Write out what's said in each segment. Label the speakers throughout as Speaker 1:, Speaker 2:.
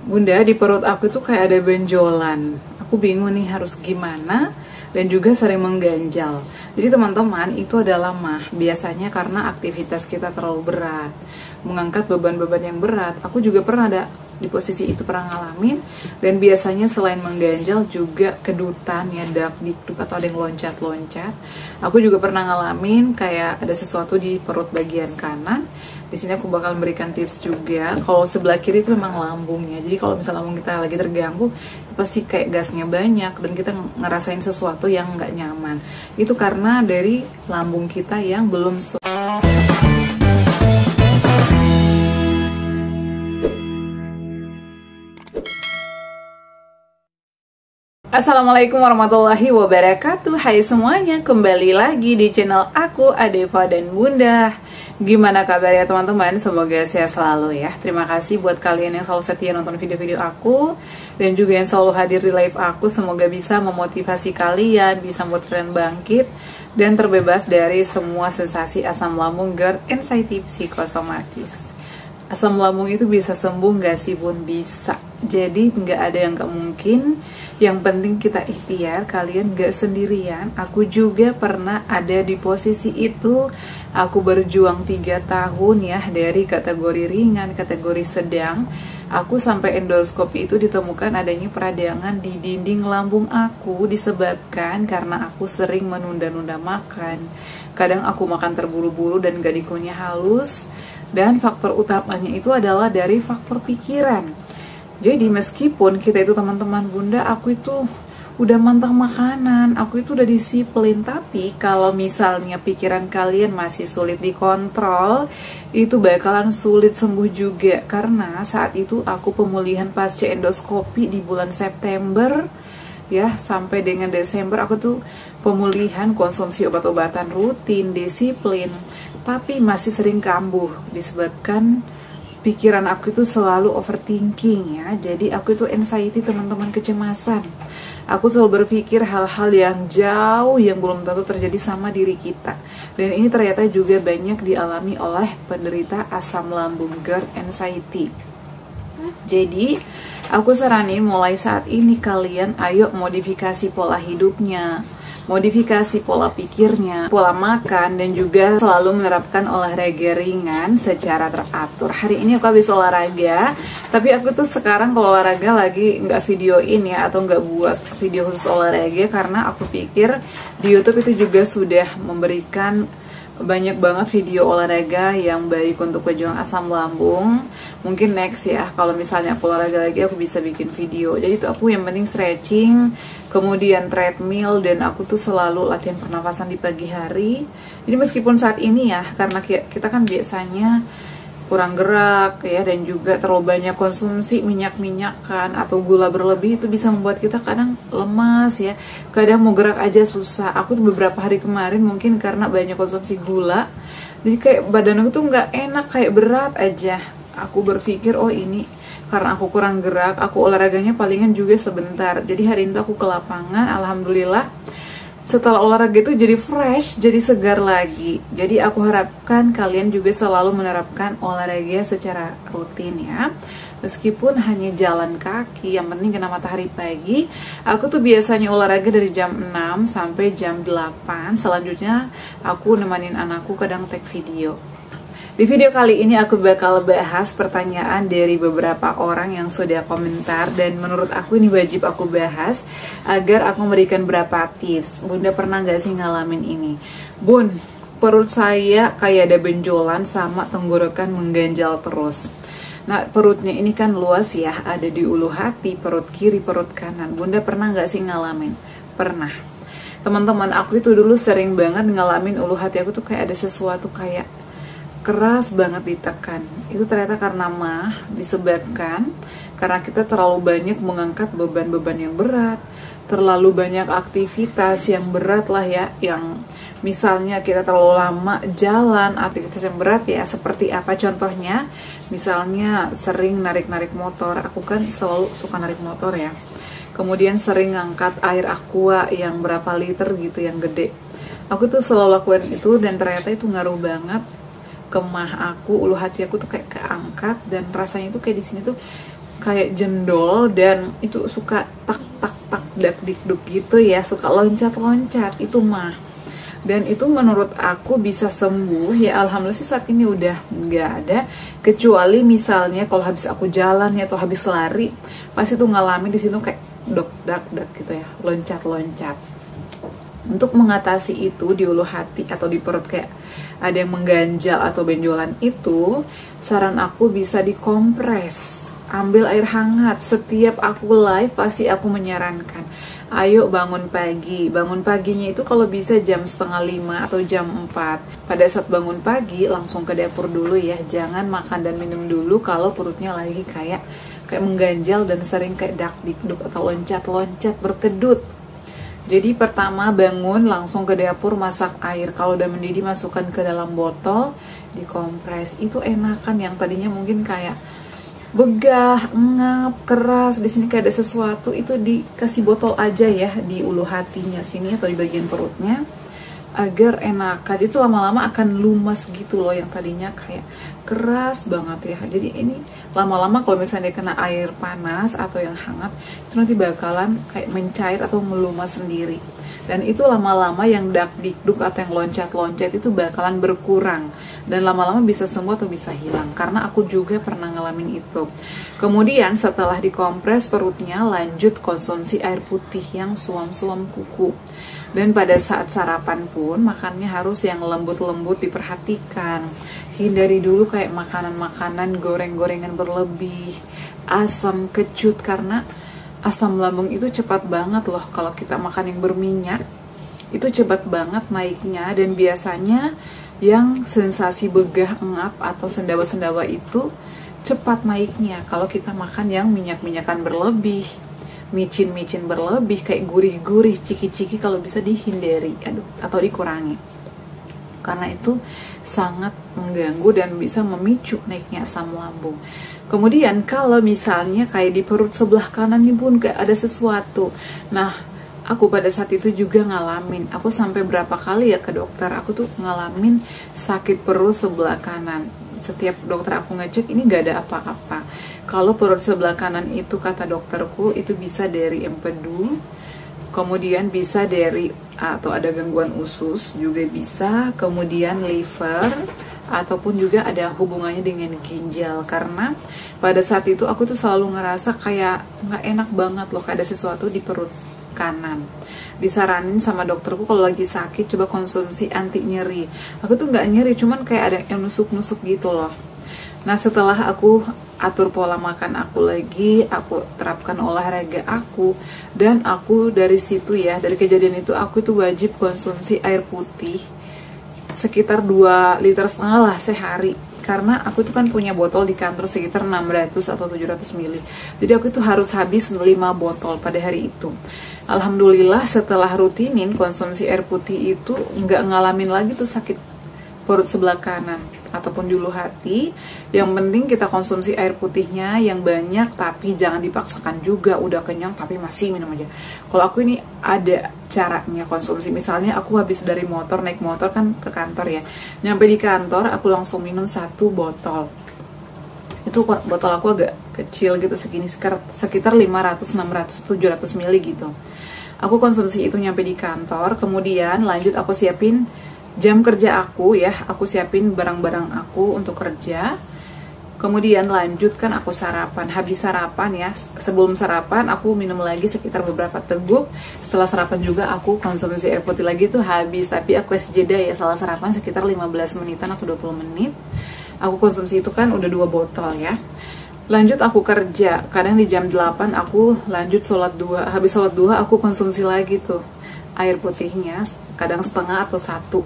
Speaker 1: Bunda, di perut aku tuh kayak ada benjolan. Aku bingung nih harus gimana, dan juga sering mengganjal. Jadi teman-teman, itu adalah biasanya karena aktivitas kita terlalu berat, mengangkat beban-beban yang berat. Aku juga pernah ada di posisi itu, pernah ngalamin. Dan biasanya selain mengganjal juga kedutan ya, dakdikduk atau ada yang loncat-loncat. Aku juga pernah ngalamin kayak ada sesuatu di perut bagian kanan. Di sini aku bakal memberikan tips juga. Kalau sebelah kiri itu memang lambungnya. Jadi kalau misalnya lambung kita lagi terganggu, itu pasti kayak gasnya banyak dan kita ngerasain sesuatu yang nggak nyaman. Itu karena dari lambung kita yang belum Assalamualaikum warahmatullahi wabarakatuh. Hai semuanya, kembali lagi di channel aku, Adeva dan Bunda. Gimana kabar ya teman-teman? Semoga sehat selalu ya. Terima kasih buat kalian yang selalu setia nonton video-video aku, dan juga yang selalu hadir di live aku. Semoga bisa memotivasi kalian, bisa membuat kalian bangkit dan terbebas dari semua sensasi asam lambung, GERD, anxiety, psikosomatis. Asam lambung itu bisa sembuh nggak sih Bun? Bisa. Jadi nggak ada yang nggak mungkin. Yang penting kita ikhtiar. Kalian nggak sendirian. Aku juga pernah ada di posisi itu. Aku berjuang 3 tahun ya, dari kategori ringan, kategori sedang. Aku sampai endoskopi itu ditemukan adanya peradangan di dinding lambung aku, disebabkan karena aku sering menunda-nunda makan. Kadang aku makan terburu-buru dan gak dikunyah halus. Dan faktor utamanya itu adalah dari faktor pikiran. Jadi meskipun kita itu teman-teman Bunda, aku itu udah mantap makanan, aku itu udah disiplin, tapi kalau misalnya pikiran kalian masih sulit dikontrol, itu bakalan sulit sembuh juga. Karena saat itu aku pemulihan pasca endoskopi di bulan September ya, sampai dengan Desember aku tuh pemulihan, konsumsi obat-obatan rutin, disiplin, tapi masih sering kambuh disebabkan pikiran aku itu selalu overthinking ya. Jadi aku itu anxiety teman-teman, kecemasan. Aku selalu berpikir hal-hal yang jauh yang belum tentu terjadi sama diri kita. Dan ini ternyata juga banyak dialami oleh penderita asam lambung, GERD, anxiety. Jadi aku saranin mulai saat ini kalian ayo modifikasi pola hidupnya, modifikasi pola pikirnya, pola makan, dan juga selalu menerapkan olahraga ringan secara teratur. Hari ini aku habis olahraga, tapi aku tuh sekarang kalau olahraga lagi nggak videoin ya, atau nggak buat video khusus olahraga, karena aku pikir di YouTube itu juga sudah memberikan banyak banget video olahraga yang baik untuk pejuang asam lambung. Mungkin next ya, kalau misalnya aku olahraga lagi aku bisa bikin video. Jadi itu aku yang penting stretching, kemudian treadmill, dan aku tuh selalu latihan pernafasan di pagi hari. Jadi meskipun saat ini ya, karena kita kan biasanya kurang gerak ya, dan juga terlalu banyak konsumsi minyak-minyakan atau gula berlebih, itu bisa membuat kita kadang lemas ya, kadang mau gerak aja susah. Aku tuh beberapa hari kemarin mungkin karena banyak konsumsi gula, jadi kayak badan aku tuh nggak enak, kayak berat aja. Aku berpikir oh ini karena aku kurang gerak, aku olahraganya palingan juga sebentar. Jadi hari ini aku ke lapangan, alhamdulillah setelah olahraga itu jadi fresh, jadi segar lagi. Jadi aku harapkan kalian juga selalu menerapkan olahraga secara rutin ya. Meskipun hanya jalan kaki, yang penting kena matahari pagi. Aku tuh biasanya olahraga dari jam 6 sampai jam 8. Selanjutnya aku nemenin anakku kadang take video. Di video kali ini aku bakal bahas pertanyaan dari beberapa orang yang sudah komentar, dan menurut aku ini wajib aku bahas agar aku memberikan beberapa tips. Bunda pernah gak sih ngalamin ini? Bun, perut saya kayak ada benjolan sama tenggorokan mengganjal terus. Nah, perutnya ini kan luas ya, ada di ulu hati, perut kiri, perut kanan. Bunda pernah gak sih ngalamin? Pernah. Teman-teman, aku itu dulu sering banget ngalamin ulu hati aku tuh kayak ada sesuatu kayak keras banget ditekan. Itu ternyata karena disebabkan karena kita terlalu banyak mengangkat beban-beban yang berat, terlalu banyak aktivitas yang berat lah ya, yang misalnya kita terlalu lama jalan, aktivitas yang berat ya. Seperti apa contohnya? Misalnya sering narik-narik motor. Aku kan selalu suka narik motor ya. Kemudian sering ngangkat air aqua yang berapa liter gitu, yang gede. Aku tuh selalu lakukan itu, dan ternyata itu ngaruh banget kemah aku, ulu hati aku tuh kayak keangkat, dan rasanya tuh kayak di sini tuh kayak jendol, dan itu suka tak tak tak dak dikduk gitu ya, suka loncat-loncat itu mah. Dan itu menurut aku bisa sembuh ya, alhamdulillah sih saat ini udah nggak ada. Kecuali misalnya kalau habis aku jalan ya atau habis lari, pasti tuh ngalamin di situ kayak dok dak dak gitu ya, loncat-loncat. Untuk mengatasi itu di ulu hati atau di perut kayak ada yang mengganjal atau benjolan itu, saran aku bisa dikompres, ambil air hangat. Setiap aku live pasti aku menyarankan, ayo bangun pagi. Bangun paginya itu kalau bisa jam 4:30 atau jam 4. Pada saat bangun pagi langsung ke dapur dulu ya, jangan makan dan minum dulu kalau perutnya lagi kayak mengganjal dan sering kayak dak dikduk atau loncat-loncat berkedut. Jadi pertama bangun langsung ke dapur, masak air. Kalau udah mendidih masukkan ke dalam botol, dikompres. Itu enakan. Yang tadinya mungkin kayak begah, ngap, keras, di sini kayak ada sesuatu, itu dikasih botol aja ya di ulu hatinya sini atau di bagian perutnya, agar enakan. Itu lama-lama akan lumas gitu loh, yang tadinya kayak keras banget ya. Jadi ini lama-lama kalau misalnya kena air panas atau yang hangat, itu nanti bakalan kayak mencair atau melumas sendiri. Dan itu lama-lama yang dak dikduk atau yang loncat-loncat itu bakalan berkurang, dan lama-lama bisa sembuh atau bisa hilang, karena aku juga pernah ngalamin itu. Kemudian setelah dikompres perutnya, lanjut konsumsi air putih yang suam-suam kuku. Dan pada saat sarapan pun makannya harus yang lembut-lembut, diperhatikan. Hindari dulu kayak makanan-makanan goreng-gorengan berlebih, asam, kecut, karena asam lambung itu cepat banget loh kalau kita makan yang berminyak. Itu cepat banget naiknya, dan biasanya yang sensasi begah, engap, atau sendawa-sendawa itu cepat naiknya kalau kita makan yang minyak-minyakan berlebih, micin-micin berlebih, kayak gurih-gurih, ciki-ciki kalau bisa dihindari atau dikurangi, karena itu sangat mengganggu dan bisa memicu naiknya asam lambung. Kemudian kalau misalnya kayak di perut sebelah kanan nih bun, kayak ada sesuatu. Nah, aku pada saat itu juga ngalamin. Aku sampai berapa kali ya ke dokter, aku tuh ngalamin sakit perut sebelah kanan. Setiap dokter aku ngecek, ini gak ada apa-apa. Kalau perut sebelah kanan itu kata dokterku, itu bisa dari empedu, kemudian bisa dari atau ada gangguan usus juga bisa, kemudian liver, ataupun juga ada hubungannya dengan ginjal. Karena pada saat itu aku tuh selalu ngerasa kayak nggak enak banget loh, kayak ada sesuatu di perut kanan. Disaranin sama dokterku kalau lagi sakit coba konsumsi anti nyeri. Aku tuh nggak nyeri, cuman kayak ada yang nusuk-nusuk gitu loh. Nah, setelah aku atur pola makan aku lagi, aku terapkan olahraga aku, dan aku dari situ ya, dari kejadian itu aku tuh wajib konsumsi air putih sekitar 2,5 liter lah sehari. Karena aku tuh kan punya botol di kantor sekitar 600 atau 700 ml. Jadi aku tuh harus habis 5 botol pada hari itu. Alhamdulillah setelah rutinin konsumsi air putih itu nggak ngalamin lagi tuh sakit perut sebelah kanan ataupun di ulu hati. Yang penting kita konsumsi air putihnya yang banyak, tapi jangan dipaksakan juga. Udah kenyang tapi masih minum aja. Kalau aku ini ada caranya konsumsi. Misalnya aku habis dari motor, naik motor kan ke kantor ya, nyampe di kantor aku langsung minum 1 botol. Itu botol aku agak kecil gitu, segini, sekitar 500, 600, 700 ml gitu. Aku konsumsi itu nyampe di kantor. Kemudian lanjut aku siapin jam kerja aku ya, aku siapin barang-barang aku untuk kerja. Kemudian lanjutkan aku sarapan. Habis sarapan ya, sebelum sarapan aku minum lagi sekitar beberapa teguk. Setelah sarapan juga aku konsumsi air putih lagi tuh habis. Tapi aku kasih jeda ya, setelah sarapan sekitar 15 menitan atau 20 menit. Aku konsumsi itu kan udah 2 botol ya. Lanjut aku kerja, kadang di jam 8 aku lanjut sholat 2. Habis sholat 2 aku konsumsi lagi tuh air putihnya, kadang setengah atau 1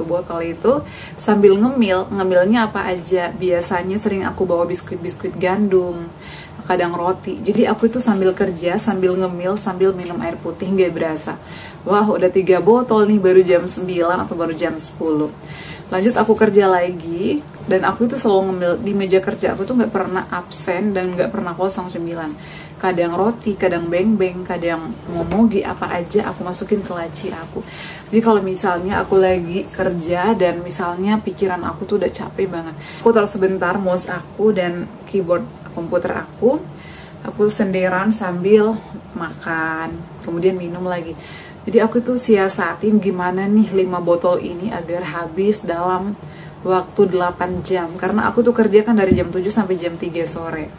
Speaker 1: botol itu, sambil ngemilnya apa aja. Biasanya sering aku bawa biskuit gandum, kadang roti. Jadi aku itu sambil kerja, sambil ngemil, sambil minum air putih, nggak berasa. Wah, udah 3 botol nih, baru jam 9 atau baru jam 10. Lanjut aku kerja lagi, dan aku itu selalu ngemil di meja kerja aku tuh nggak pernah absen dan nggak pernah kosong cemilan. Kadang roti, kadang beng-beng, kadang momogi, apa aja aku masukin ke laci aku. Jadi kalau misalnya aku lagi kerja dan misalnya pikiran aku tuh udah capek banget, aku taruh sebentar mouse aku dan keyboard komputer aku, Aku senderan sambil makan, kemudian minum lagi. Jadi aku tuh siasatin gimana nih 5 botol ini agar habis dalam waktu 8 jam. Karena aku tuh kerja kan dari jam 7 sampai jam 3 sore.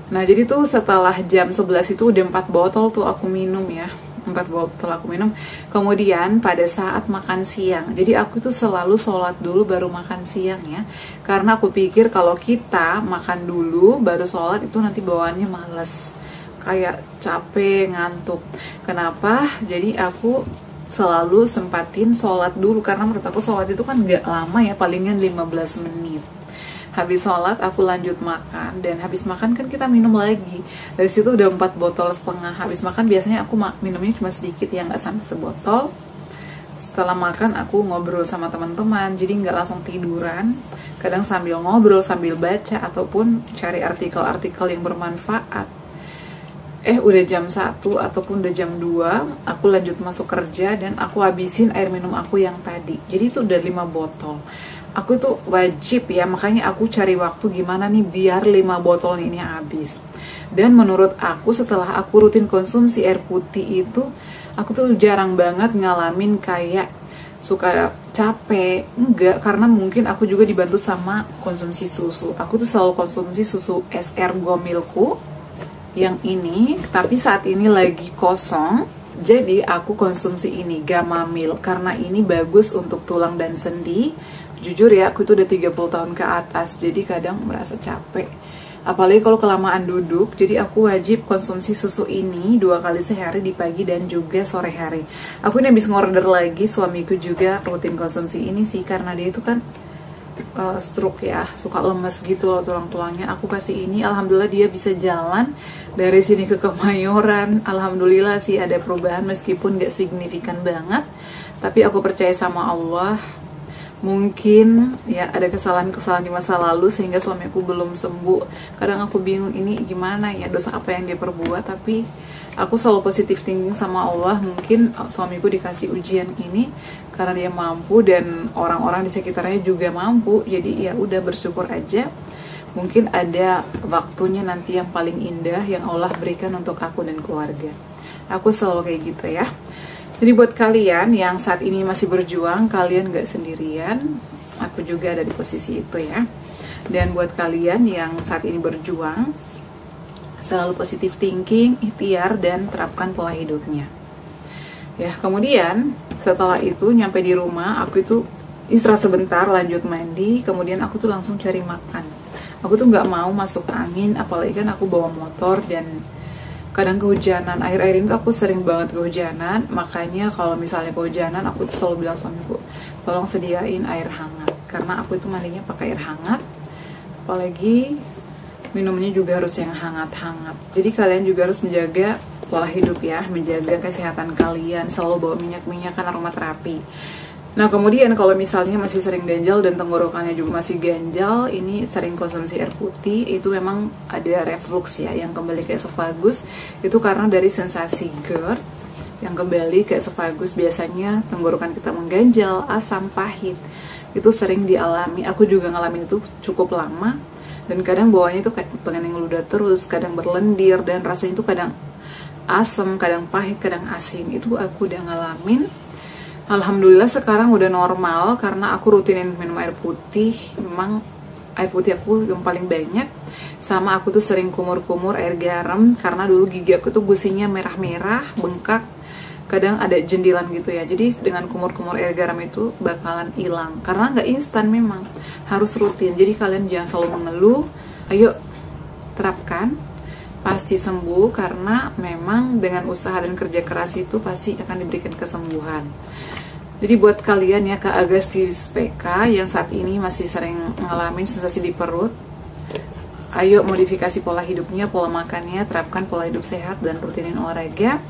Speaker 1: Nah jadi tuh setelah jam 11 itu udah 4 botol tuh aku minum ya. 4 botol aku minum. Kemudian pada saat makan siang, jadi aku tuh selalu sholat dulu baru makan siang ya. Karena aku pikir kalau kita makan dulu baru sholat itu nanti bawaannya males, kayak capek, ngantuk. Kenapa? Jadi aku selalu sempatin sholat dulu, karena menurut aku sholat itu kan gak lama ya, palingan 15 menit. Habis sholat aku lanjut makan, dan habis makan kan kita minum lagi. Dari situ udah 4 botol setengah. Habis makan biasanya aku minumnya cuma sedikit ya, nggak sampai sebotol. Setelah makan aku ngobrol sama teman-teman, jadi nggak langsung tiduran. Kadang sambil ngobrol, sambil baca, ataupun cari artikel-artikel yang bermanfaat. Udah jam 1 ataupun udah jam 2, aku lanjut masuk kerja dan aku habisin air minum aku yang tadi. Jadi itu udah 5 botol. Aku itu wajib ya, makanya aku cari waktu gimana nih biar 5 botol ini habis. Dan menurut aku setelah aku rutin konsumsi air putih itu, aku tuh jarang banget ngalamin kayak suka capek. Enggak, karena mungkin aku juga dibantu sama konsumsi susu. Aku tuh selalu konsumsi susu SR Gomilku yang ini, tapi saat ini lagi kosong. Jadi aku konsumsi ini Gamamil karena ini bagus untuk tulang dan sendi. Jujur ya, aku tuh udah 30 tahun ke atas, jadi kadang merasa capek. Apalagi kalau kelamaan duduk, jadi aku wajib konsumsi susu ini 2 kali sehari, di pagi dan juga sore hari. Aku ini habis ngorder lagi, suamiku juga rutin konsumsi ini sih, karena dia itu kan stroke ya, suka lemes gitu loh tulang-tulangnya. Aku kasih ini, alhamdulillah dia bisa jalan dari sini ke Kemayoran. Alhamdulillah sih ada perubahan meskipun gak signifikan banget, tapi aku percaya sama Allah. Mungkin ya ada kesalahan-kesalahan di masa lalu sehingga suamiku belum sembuh. Kadang aku bingung ini gimana ya, dosa apa yang dia perbuat, tapi aku selalu positif thinking sama Allah. Mungkin suamiku dikasih ujian ini karena dia mampu dan orang-orang di sekitarnya juga mampu. Jadi ya udah bersyukur aja. Mungkin ada waktunya nanti yang paling indah yang Allah berikan untuk aku dan keluarga. Aku selalu kayak gitu ya. Jadi buat kalian yang saat ini masih berjuang, kalian gak sendirian. Aku juga ada di posisi itu ya. Dan buat kalian yang saat ini berjuang, selalu positive thinking, ikhtiar, dan terapkan pola hidupnya. Ya, kemudian setelah itu nyampe di rumah, aku itu istirahat sebentar, lanjut mandi, kemudian aku tuh langsung cari makan. Aku tuh gak mau masuk angin, apalagi kan aku bawa motor dan kadang kehujanan. Akhir-akhir ini aku sering banget kehujanan, makanya kalau misalnya kehujanan aku tuh selalu bilang suamiku, tolong sediain air hangat, karena aku itu mandinya pakai air hangat, apalagi minumnya juga harus yang hangat-hangat. Jadi kalian juga harus menjaga pola hidup ya, menjaga kesehatan kalian, selalu bawa minyak-minyak kan aromaterapi. Nah kemudian kalau misalnya masih sering ganjal dan tenggorokannya juga masih ganjal, ini sering konsumsi air putih, itu memang ada reflux ya, yang kembali ke esophagus. Itu karena dari sensasi GERD yang kembali ke esophagus. Biasanya tenggorokan kita mengganjal, asam, pahit, itu sering dialami. Aku juga ngalamin itu cukup lama, dan kadang bawahnya itu kayak pengen ngeludah terus, kadang berlendir, dan rasanya itu kadang asam, kadang pahit, kadang asin. Itu aku udah ngalamin. Alhamdulillah sekarang udah normal karena aku rutinin minum air putih. Memang air putih aku yang paling banyak. Sama aku tuh sering kumur-kumur air garam, karena dulu gigi aku tuh gusinya merah-merah, bengkak, kadang ada jendilan gitu ya. Jadi dengan kumur-kumur air garam itu bakalan hilang, karena nggak instan, memang harus rutin. Jadi kalian jangan selalu mengeluh, ayo terapkan, pasti sembuh, karena memang dengan usaha dan kerja keras itu pasti akan diberikan kesembuhan. Jadi buat kalian ya, Kak Agustis PK yang saat ini masih sering ngalamin sensasi di perut, ayo modifikasi pola hidupnya, pola makannya, terapkan pola hidup sehat dan rutinin olahraga,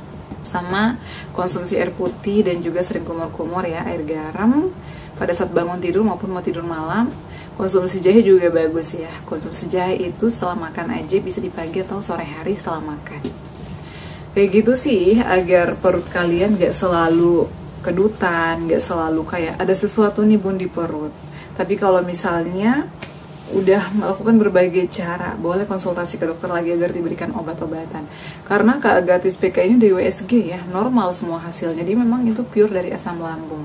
Speaker 1: sama konsumsi air putih, dan juga sering kumur-kumur ya, air garam pada saat bangun tidur maupun mau tidur malam. Konsumsi jahe juga bagus ya. Konsumsi jahe itu setelah makan aja, bisa di pagi atau sore hari setelah makan. Kayak gitu sih, agar perut kalian gak selalu kedutan, gak selalu kayak ada sesuatu nih bun di perut. Tapi kalau misalnya udah melakukan berbagai cara, boleh konsultasi ke dokter lagi agar diberikan obat-obatan. Karena Kak Agatis PK ini dari USG ya, normal semua hasilnya. Jadi memang itu pure dari asam lambung.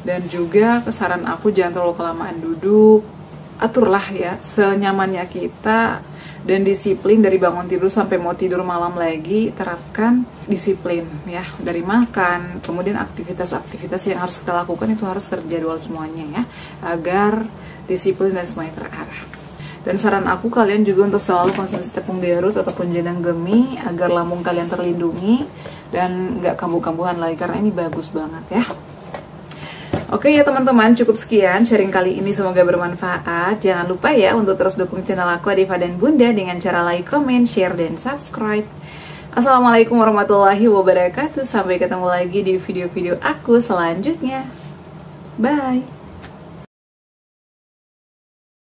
Speaker 1: Dan juga kesaran aku jangan terlalu kelamaan duduk, aturlah ya senyamannya kita, dan disiplin dari bangun tidur sampai mau tidur malam lagi. Terapkan disiplin ya, dari makan, kemudian aktivitas-aktivitas yang harus kita lakukan itu harus terjadwal semuanya ya, agar disiplin dan semuanya terarah. Dan saran aku kalian juga untuk selalu konsumsi tepung gerut ataupun jenang gemi agar lambung kalian terlindungi dan nggak kambuh-kambuhan lagi, karena ini bagus banget ya. Oke ya teman-teman, cukup sekian sharing kali ini, semoga bermanfaat. Jangan lupa ya untuk terus dukung channel aku Adeva dan Bunda dengan cara like, comment, share, dan subscribe. Assalamualaikum warahmatullahi wabarakatuh. Sampai ketemu lagi di video-video aku selanjutnya. Bye.